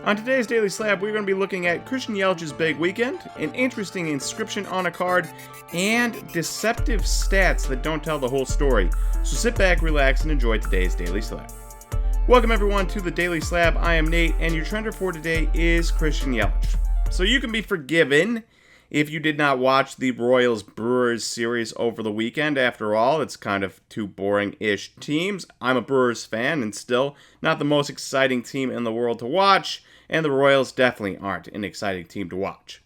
On today's Daily Slab, we're going to be looking at Christian Yelich's big weekend, an interesting inscription on a card, and deceptive stats that don't tell the whole story. So sit back, relax, and enjoy today's Daily Slab. Welcome everyone to the Daily Slab. I am Nate, and your trender for today is Christian Yelich. So you can be forgiven if you did not watch the Royals-Brewers series over the weekend. After all, it's kind of two boring-ish teams. I'm a Brewers fan, and still not the most exciting team in the world to watch. And the Royals definitely aren't an exciting team to watch.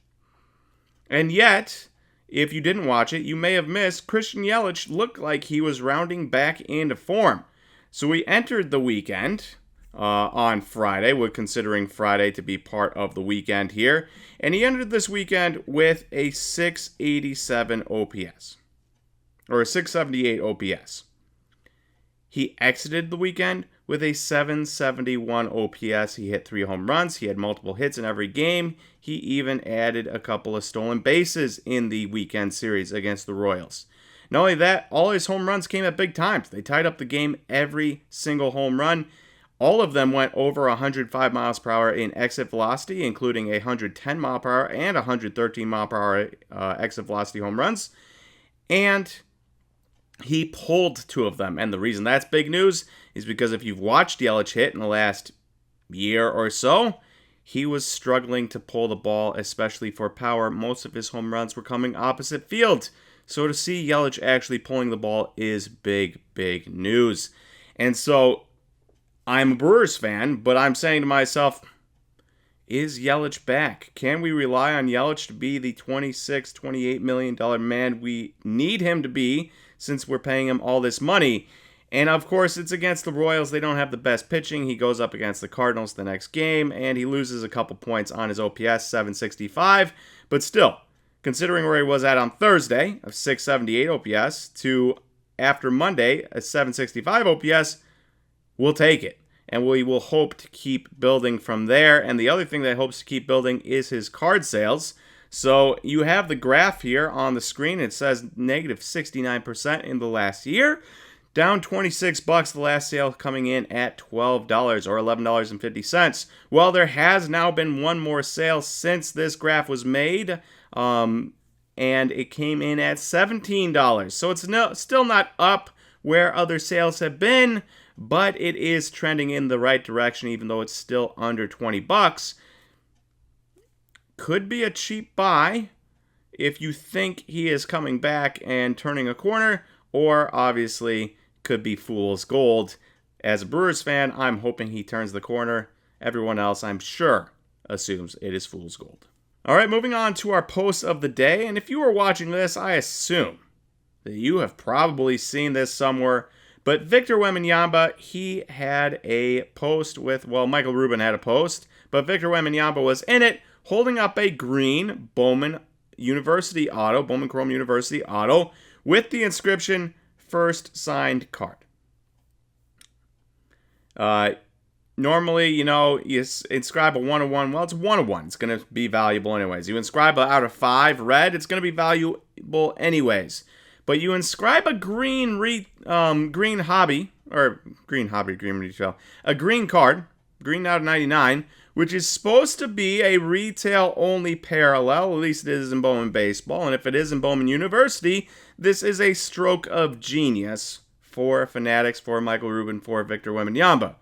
And yet, if you didn't watch it, you may have missed Christian Yelich looked like he was rounding back into form. So we entered the weekend on Friday, we're considering Friday to be part of the weekend here. And he entered this weekend with a 687 OPS. Or a 678 OPS. He exited the weekend with a 771 OPS. He hit 3 home runs. He had multiple hits in every game. He even added a couple of stolen bases in the weekend series against the Royals. Not only that, all his home runs came at big times. They tied up the game every single home run. All of them went over 105 miles per hour in exit velocity, including a 110 mile per hour and 113 mile per hour exit velocity home runs. And he pulled 2 of them. And the reason that's big news is because if you've watched Yelich hit in the last year or so, he was struggling to pull the ball, especially for power. Most of his home runs were coming opposite field. So to see Yelich actually pulling the ball is big, big news. And so I'm a Brewers fan, but I'm saying to myself, is Yelich back? Can we rely on Yelich to be the $26, $28 million man we need him to be since we're paying him all this money? And of course, it's against the Royals. They don't have the best pitching. He goes up against the Cardinals the next game, and he loses a couple points on his OPS, 765. But still, considering where he was at on Thursday, of 678 OPS, to after Monday, a 765 OPS, we'll take it. And we will hope to keep building from there. And the other thing that hopes to keep building is his card sales. So you have the graph here on the screen. It says negative 69% in the last year. Down $26, the last sale coming in at $12 or $11.50. Well, there has now been one more sale since this graph was made. And it came in at $17. So it's still not up where other sales have been, but it is trending in the right direction, even though it's still under $20. Could be a cheap buy if you think he is coming back and turning a corner, or obviously could be fool's gold. As a Brewers fan, I'm hoping he turns the corner. Everyone else, I'm sure, assumes it is fool's gold. All right, moving on to our post of the day. And if you are watching this, I assume that you have probably seen this somewhere. But Victor Wembanyama, he had a post with, well, Michael Rubin had a post, but Victor Wembanyama was in it, holding up a green Bowman University auto, Bowman Chrome University auto, with the inscription, first signed card. Normally, you inscribe a 1-of-1. Well, it's 1-of-1. It's going to be valuable anyways. You inscribe out of 5 red, it's going to be valuable anyways. But you inscribe a green card, green out of 99, which is supposed to be a retail-only parallel. At least it is in Bowman Baseball. And if it is in Bowman University, this is a stroke of genius for Fanatics, for Michael Rubin, for Victor Wembanyama.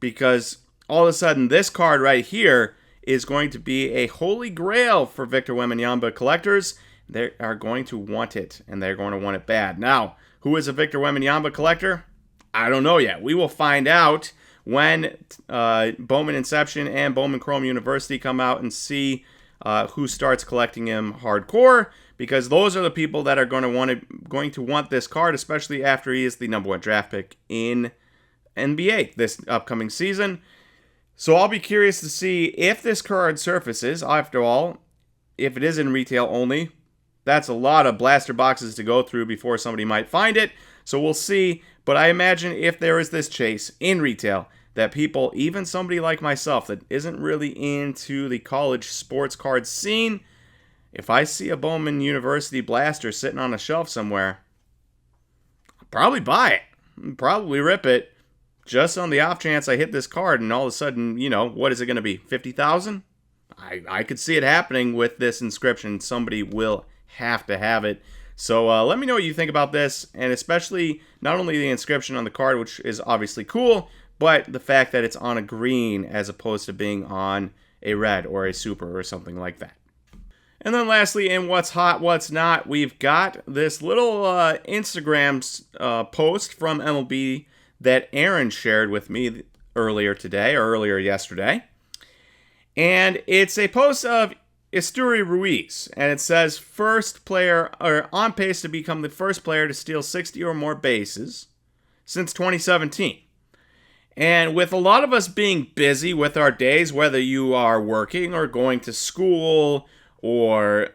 Because all of a sudden, this card right here is going to be a holy grail for Victor Wembanyama collectors. They are going to want it, and they're going to want it bad. Now, who is a Victor Wembanyama collector? I don't know yet. We will find out when Bowman Inception and Bowman Chrome University come out and see who starts collecting him hardcore, because those are the people that are going to want this card, especially after he is the number 1 draft pick in NBA this upcoming season. So I'll be curious to see if this card surfaces. After all, if it is in retail only, that's a lot of blaster boxes to go through before somebody might find it. So we'll see. But I imagine if there is this chase in retail, that people, even somebody like myself that isn't really into the college sports card scene, if I see a Bowman University blaster sitting on a shelf somewhere, I'll probably buy it. Probably rip it. just on the off chance I hit this card and all of a sudden, you know, what is it going to be? 50,000? I could see it happening with this inscription. Somebody will have to have it. So let me know what you think about this, and especially not only the inscription on the card, which is obviously cool, but the fact that it's on a green as opposed to being on a red or a super or something like that. And then lastly, in What's Hot, What's Not, we've got this little Instagram post from MLB that Aaron shared with me earlier today, or earlier yesterday. And it's a post of Esteury Ruiz, and it says first player, or on pace to become the first player to steal 60 or more bases since 2017. And with a lot of us being busy with our days, whether you are working or going to school or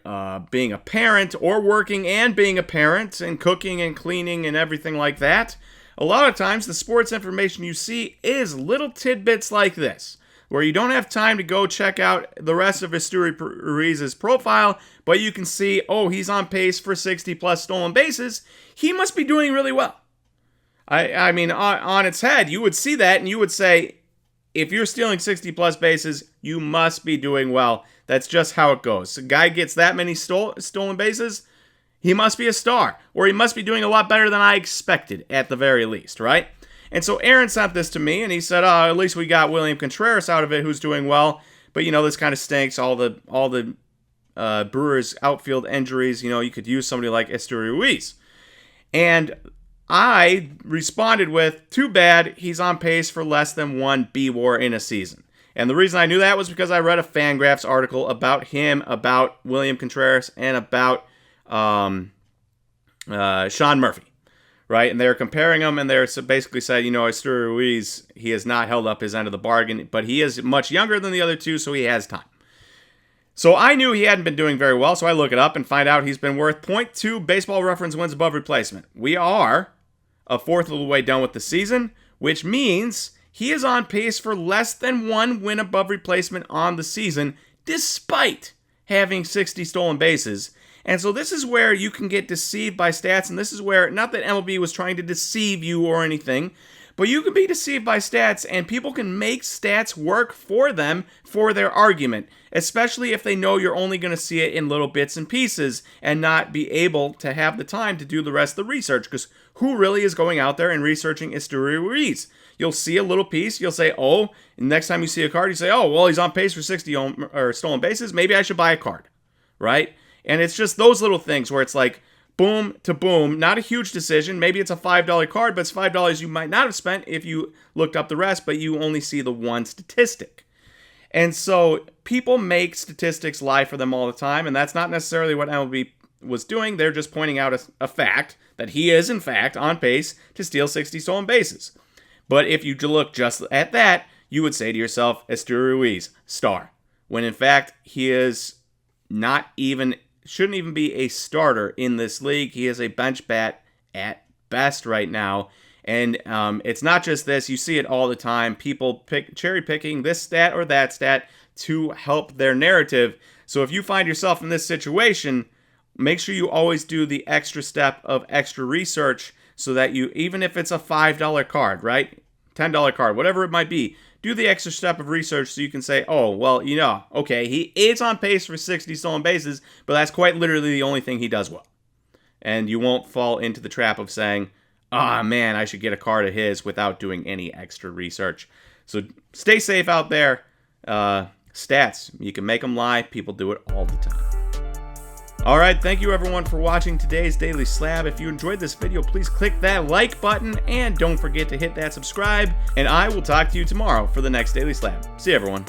being a parent or working and being a parent and cooking and cleaning and everything like that, a lot of times the sports information you see is little tidbits like this, where you don't have time to go check out the rest of Esteury Ruiz's profile, but you can see, oh, he's on pace for 60 plus stolen bases. He must be doing really well. I mean, on its head, you would see that and you would say, if you're stealing 60 plus bases, you must be doing well. That's just how it goes. A guy gets that many stolen bases, he must be a star, or he must be doing a lot better than I expected at the very least, right? And so Aaron sent this to me, and he said, at least we got William Contreras out of it, who's doing well. But, you know, this kind of stinks. All the Brewers' outfield injuries, you know, you could use somebody like Esteury Ruiz. And I responded with, too bad he's on pace for less than one B-WAR in a season. And the reason I knew that was because I read a Fangraphs article about him, about William Contreras, and about Sean Murphy. Right, and they're comparing them, and they're basically saying, you know, Esteury Ruiz, he has not held up his end of the bargain, but he is much younger than the other two, so he has time. So I knew he hadn't been doing very well, so I look it up and find out he's been worth 0.2 Baseball Reference wins above replacement. We are a fourth of the way done with the season, which means he is on pace for less than one win above replacement on the season, despite having 60 stolen bases. And so this is where you can get deceived by stats, and this is where, not that MLB was trying to deceive you or anything, but you can be deceived by stats, and people can make stats work for them for their argument, especially if they know you're only going to see it in little bits and pieces and not be able to have the time to do the rest of the research, because who really is going out there and researching Esteury Ruiz? You'll see a little piece, you'll say, oh, and next time you see a card, you say, oh, well, he's on pace for 60 or stolen bases, maybe I should buy a card, right? And it's just those little things where it's like boom to boom, not a huge decision. Maybe it's a $5 card, but it's $5 you might not have spent if you looked up the rest, but you only see the one statistic. And so people make statistics lie for them all the time, and that's not necessarily what MLB was doing. They're just pointing out a fact that he is, in fact, on pace to steal 60 stolen bases. But if you look just at that, you would say to yourself, Esteury Ruiz, star. When in fact, he is shouldn't even be a starter in this league. He is a bench bat at best right now. And it's not just this. You see it all the time. People cherry picking this stat or that stat to help their narrative. So if you find yourself in this situation, make sure you always do the extra step of extra research so that you, even if it's a $5 card, right? $10 card, whatever it might be, do the extra step of research so you can say, oh, well, you know, okay, he is on pace for 60 stolen bases, but that's quite literally the only thing he does well. And you won't fall into the trap of saying, man, I should get a card of his without doing any extra research. So stay safe out there. Stats, you can make them lie. People do it all the time. All right, thank you everyone for watching today's Daily Slab. If you enjoyed this video, please click that like button and don't forget to hit that subscribe. And I will talk to you tomorrow for the next Daily Slab. See you everyone.